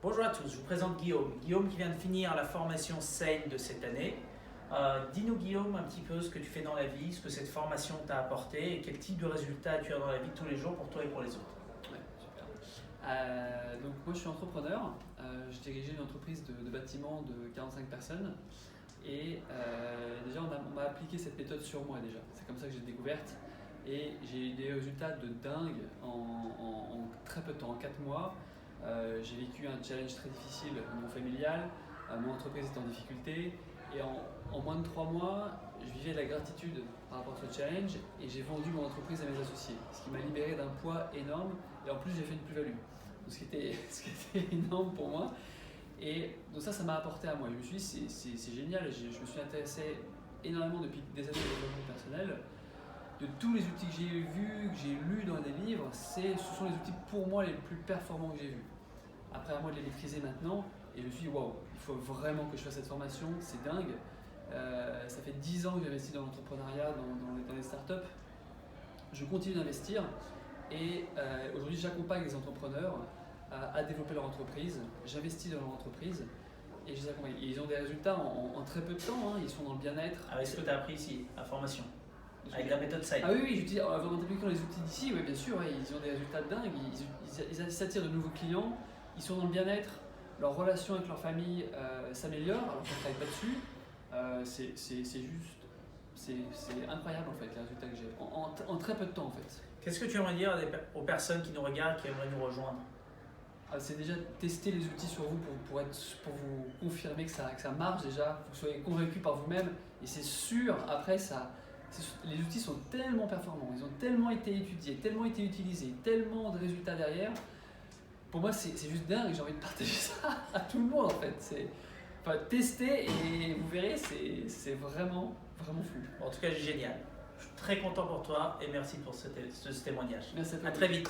Bonjour à tous, je vous présente Guillaume. Guillaume qui vient de finir la formation SANE de cette année. Dis-nous Guillaume un petit peu ce que tu fais dans la vie, ce que cette formation t'a apporté et quel type de résultats tu as dans la vie de tous les jours pour toi et pour les autres. Ouais, super. Donc moi je suis entrepreneur, je dirigeais une entreprise de bâtiment de 45 personnes et déjà on m'a appliqué cette méthode sur moi déjà. C'est comme ça que j'ai découverte et j'ai eu des résultats de dingue en très peu de temps, en 4 mois. J'ai vécu un challenge très difficile au niveau familial, mon entreprise est en difficulté et en moins de 3 mois je vivais de la gratitude par rapport à ce challenge et j'ai vendu mon entreprise à mes associés, ce qui m'a libéré d'un poids énorme et en plus j'ai fait une plus-value, donc ce qui était énorme pour moi. Et donc ça m'a apporté à moi. Je me suis dit c'est génial, je me suis intéressé énormément depuis des années au développement personnel. De tous les outils que j'ai vus, que j'ai lus dans des livres, ce sont les outils pour moi les plus performants que j'ai vus. Après à moi de les maîtriser maintenant, et je me suis dit waouh, il faut vraiment que je fasse cette formation, c'est dingue. Ça fait 10 ans que j'investis dans l'entrepreneuriat, dans les startups. Je continue d'investir et aujourd'hui j'accompagne les entrepreneurs à développer leur entreprise. J'investis dans leur entreprise et je les accompagne. Et ils ont des résultats en très peu de temps, hein. Ils sont dans le bien-être. Avec ce que tu as appris ici, la formation, avec la méthode SANE. Ah oui, j'utilise, en appliquant les outils d'ici, oui, bien sûr, ouais, ils ont des résultats dingues, ils s'attirent de nouveaux clients, ils sont dans le bien-être, leur relation avec leur famille s'améliore, alors qu'on ne travaille pas dessus. C'est incroyable en fait les résultats que j'ai, en très peu de temps en fait. Qu'est-ce que tu aimerais dire aux personnes qui nous regardent, qui aimeraient nous rejoindre? C'est déjà tester les outils sur vous pour vous confirmer que ça marche déjà, que vous soyez convaincu par vous-même et c'est sûr, après les outils sont tellement performants, ils ont tellement été étudiés, tellement été utilisés, tellement de résultats derrière. Pour moi c'est juste dingue, j'ai envie de partager ça à tout le monde en fait. Tester et vous verrez, c'est vraiment fou. En tout cas, génial. Je suis très content pour toi et merci pour ce témoignage. Merci à toi. À très vite.